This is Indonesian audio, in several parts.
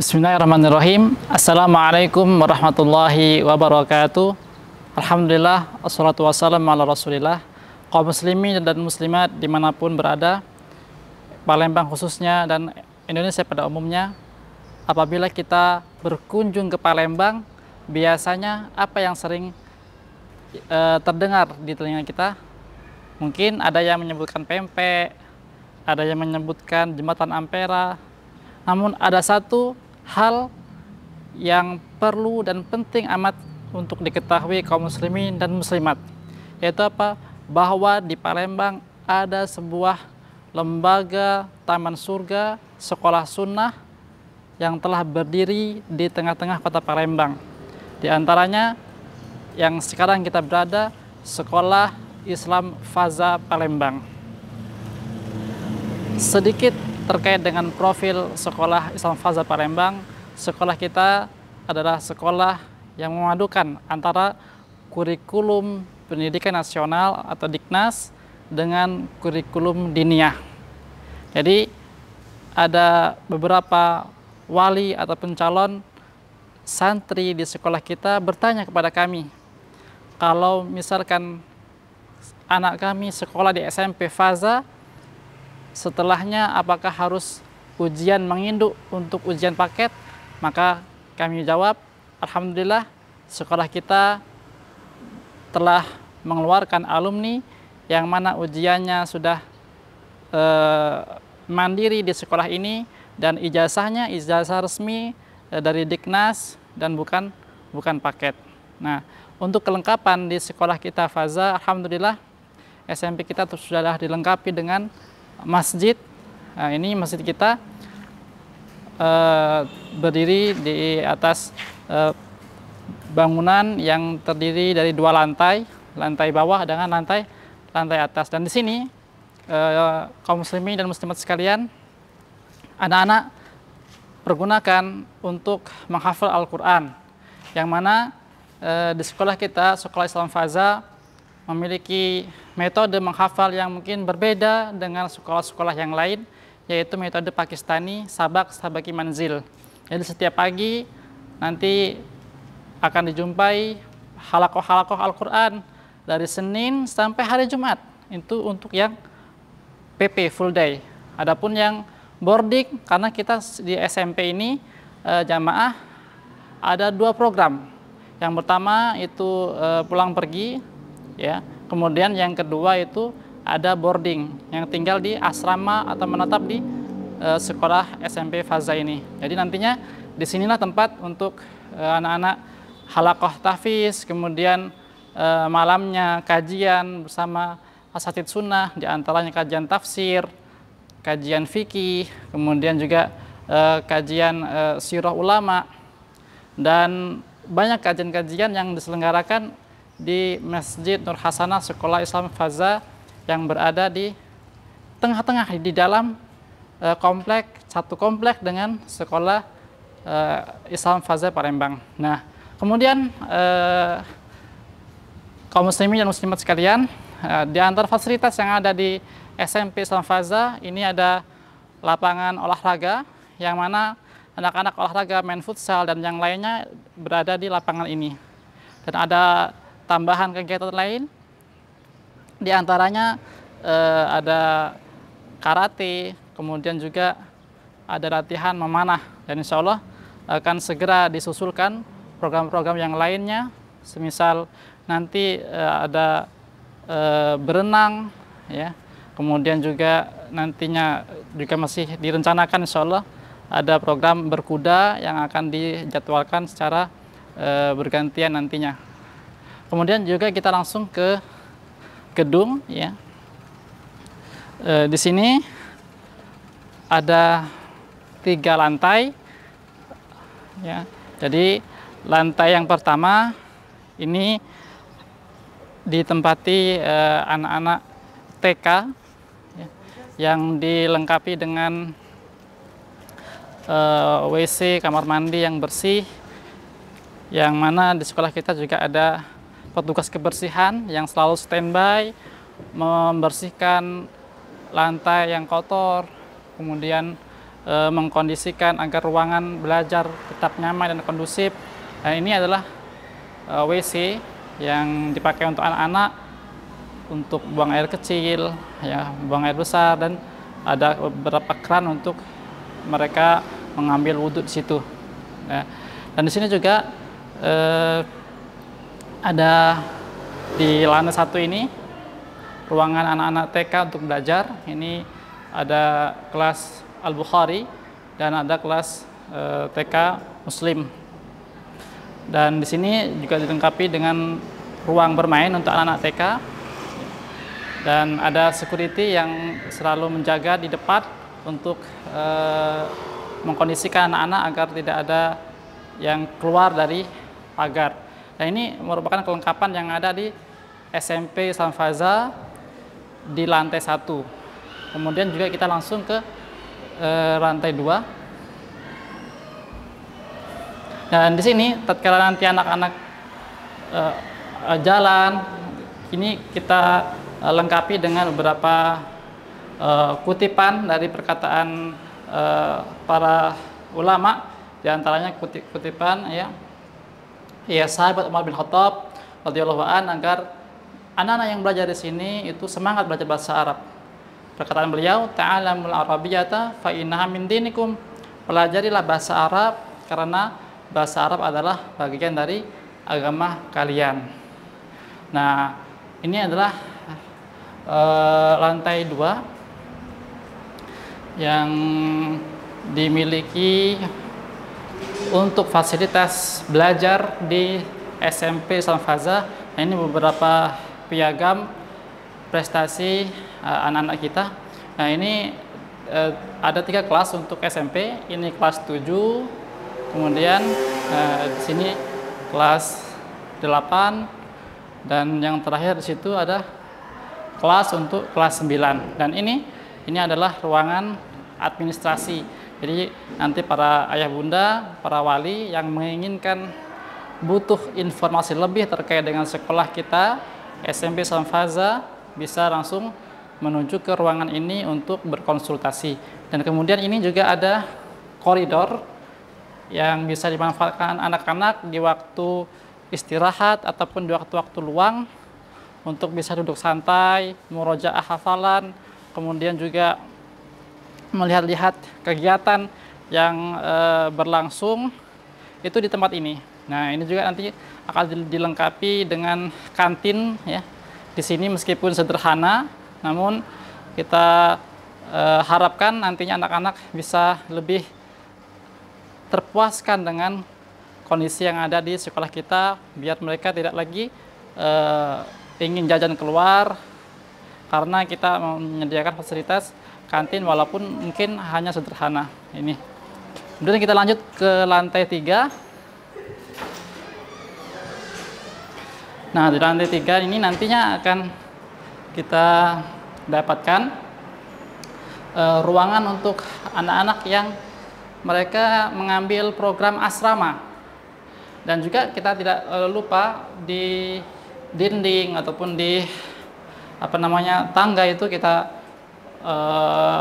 Bismillahirrahmanirrahim. Assalamualaikum warahmatullahi wabarakatuh. Alhamdulillah, wassalatu wassalamu ala rasulillah. Kaum muslimin dan muslimat dimanapun berada, Palembang khususnya dan Indonesia pada umumnya, apabila kita berkunjung ke Palembang, biasanya apa yang sering terdengar di telinga kita? Mungkin ada yang menyebutkan pempek, ada yang menyebutkan jembatan Ampera. Namun ada satu hal yang perlu dan penting amat untuk diketahui kaum muslimin dan muslimat, yaitu apa? Bahwa di Palembang ada sebuah lembaga taman surga sekolah sunnah yang telah berdiri di tengah-tengah kota Palembang. Di antaranya yang sekarang kita berada, Sekolah Islam Faza Palembang. Sedikit terkait dengan profil Sekolah Islam Faza Palembang, sekolah kita adalah sekolah yang memadukan antara kurikulum pendidikan nasional atau Diknas dengan kurikulum diniyah. Jadi ada beberapa wali atau calon santri di sekolah kita bertanya kepada kami, kalau misalkan anak kami sekolah di SMP Faza, setelahnya apakah harus ujian menginduk untuk ujian paket? Maka kami jawab, alhamdulillah sekolah kita telah mengeluarkan alumni yang mana ujiannya sudah mandiri di sekolah ini dan ijazahnya ijazah resmi dari Diknas dan bukan paket. Nah, untuk kelengkapan di sekolah kita Faza, alhamdulillah SMP kita sudah dilengkapi dengan masjid. Nah, ini masjid kita berdiri di atas bangunan yang terdiri dari 2 lantai, lantai bawah dengan lantai atas. Dan di sini kaum muslimin dan muslimat sekalian, anak-anak pergunakan untuk menghafal Al-Quran, yang mana di sekolah kita, Sekolah Islam Faza, memiliki metode menghafal yang mungkin berbeda dengan sekolah-sekolah yang lain, yaitu metode Pakistani, sabak sabaki manzil. Jadi setiap pagi nanti akan dijumpai halakoh-halakoh Al-Quran dari Senin sampai hari Jumat. Itu untuk yang PP full day. Adapun yang boarding, karena kita di SMP ini jamaah ada 2 program. Yang pertama itu pulang pergi, ya. Kemudian yang kedua itu ada boarding yang tinggal di asrama atau menetap di sekolah SMP Faza ini. Jadi nantinya disinilah tempat untuk anak-anak halakoh tahfiz, kemudian malamnya kajian bersama asatidz sunnah, diantaranya kajian tafsir, kajian fikih, kemudian juga kajian sirah ulama, dan banyak kajian-kajian yang diselenggarakan di Masjid Nur Hasanah Sekolah Islam Faza yang berada di tengah-tengah di dalam satu komplek dengan Sekolah Islam Faza Palembang. Nah, kemudian kaum muslimin dan muslimat sekalian, di antara fasilitas yang ada di SMP Islam Faza ini ada lapangan olahraga, yang mana anak-anak olahraga main futsal dan yang lainnya berada di lapangan ini. Dan ada tambahan kegiatan lain, di antaranya ada karate, kemudian juga ada latihan memanah, dan insya Allah akan segera disusulkan program-program yang lainnya, semisal nanti ada berenang, ya. Kemudian juga nantinya juga masih direncanakan insya Allah ada program berkuda yang akan dijadwalkan secara bergantian nantinya. Kemudian juga kita langsung ke gedung, ya. Di sini ada 3 lantai, ya. Jadi lantai yang pertama ini ditempati anak-anak TK, ya, yang dilengkapi dengan WC, kamar mandi yang bersih, yang mana di sekolah kita juga ada petugas kebersihan yang selalu standby membersihkan lantai yang kotor, kemudian mengkondisikan agar ruangan belajar tetap nyaman dan kondusif. Nah, ini adalah WC yang dipakai untuk anak-anak untuk buang air kecil, ya, buang air besar, dan ada beberapa keran untuk mereka mengambil wudhu di situ. Ya. Dan di sini juga ada di lantai 1 ini ruangan anak-anak TK untuk belajar. Ini ada kelas Al-Bukhari dan ada kelas TK Muslim. Dan di sini juga dilengkapi dengan ruang bermain untuk anak-anak TK. Dan ada security yang selalu menjaga di depan untuk mengkondisikan anak-anak agar tidak ada yang keluar dari pagar. Nah, ini merupakan kelengkapan yang ada di SMP Islam Faza di lantai 1. Kemudian juga kita langsung ke lantai 2. Dan di sini tatkala nanti anak-anak jalan, ini kita lengkapi dengan beberapa kutipan dari perkataan para ulama, di antaranya kutipan ya sahabat Umar bin Khattab radhiyallahu an, agar anak-anak yang belajar di sini itu semangat belajar bahasa Arab. Perkataan beliau, ta'alamul arabiyyata fa innaha min dinikum. Pelajarilah bahasa Arab karena bahasa Arab adalah bagian dari agama kalian. Nah, ini adalah lantai 2 yang dimiliki untuk fasilitas belajar di SMP Islam Faza. Nah, ini beberapa piagam prestasi anak-anak kita. Nah, ini ada 3 kelas untuk SMP. Ini kelas 7, kemudian di sini kelas 8, dan yang terakhir di situ ada kelas untuk kelas 9. Dan ini adalah ruangan administrasi. Jadi nanti para ayah bunda, para wali yang menginginkan butuh informasi lebih terkait dengan sekolah kita SMP Islam Faza bisa langsung menuju ke ruangan ini untuk berkonsultasi. Dan kemudian ini juga ada koridor yang bisa dimanfaatkan anak-anak di waktu istirahat ataupun di waktu-waktu luang untuk bisa duduk santai, murojaah hafalan, kemudian juga melihat-lihat kegiatan yang berlangsung itu di tempat ini. Nah, ini juga nanti akan dilengkapi dengan kantin ya. Di sini meskipun sederhana, namun kita harapkan nantinya anak-anak bisa lebih terpuaskan dengan kondisi yang ada di sekolah kita, biar mereka tidak lagi ingin jajan keluar, karena kita menyediakan fasilitas kantin walaupun mungkin hanya sederhana ini. Kemudian kita lanjut ke lantai 3. Nah, di lantai 3 ini nantinya akan kita dapatkan ruangan untuk anak-anak yang mereka mengambil program asrama. Dan juga kita tidak lupa di dinding ataupun di tangga itu kita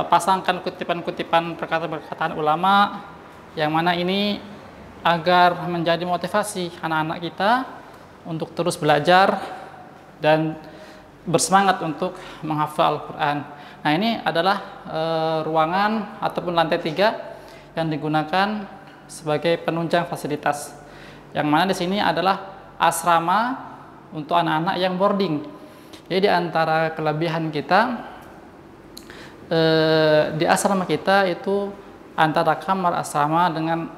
pasangkan kutipan-kutipan perkataan ulama, yang mana ini agar menjadi motivasi anak-anak kita untuk terus belajar dan bersemangat untuk menghafal Al-Quran. Nah, ini adalah ruangan ataupun lantai 3 yang digunakan sebagai penunjang fasilitas, yang mana di sini adalah asrama untuk anak-anak yang boarding. Jadi di antara kelebihan kita di asrama kita itu antara kamar asrama dengan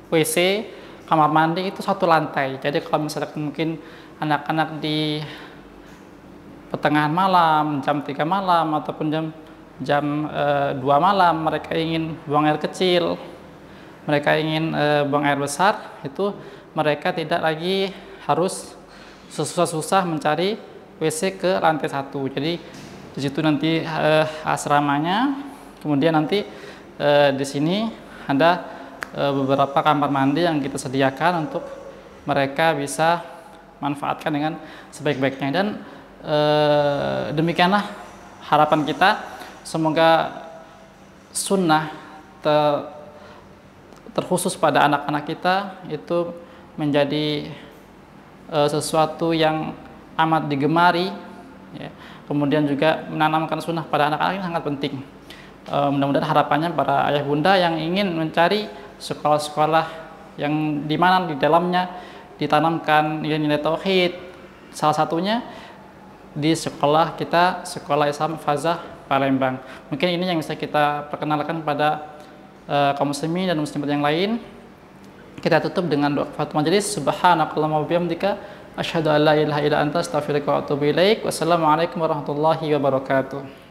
WC, kamar mandi itu 1 lantai. Jadi kalau misalkan mungkin anak-anak di pertengahan malam, jam 3 malam ataupun jam 2 malam mereka ingin buang air kecil, mereka ingin buang air besar, itu mereka tidak lagi harus susah-susah mencari WC ke lantai 1. Jadi di situ nanti asramanya, kemudian nanti di sini ada beberapa kamar mandi yang kita sediakan untuk mereka bisa manfaatkan dengan sebaik-baiknya. Dan demikianlah harapan kita, semoga sunnah terkhusus pada anak-anak kita itu menjadi sesuatu yang amat digemari, ya. Kemudian juga menanamkan sunnah pada anak-anak ini sangat penting. Mudah-mudahan harapannya para ayah bunda yang ingin mencari sekolah-sekolah yang dimana di dalamnya ditanamkan nilai-nilai tauhid, salah satunya di sekolah kita, Sekolah Islam Fazah Palembang. Mungkin ini yang bisa kita perkenalkan pada kaum muslimin dan muslimat yang lain. Kita tutup dengan doa kafaratul majelis. Subhanakallahumma wa bihamdika asyhadu an la ilaha illa anta astaghfiruka wa atubu ilaik. Wassalamualaikum warahmatullahi wabarakatuh.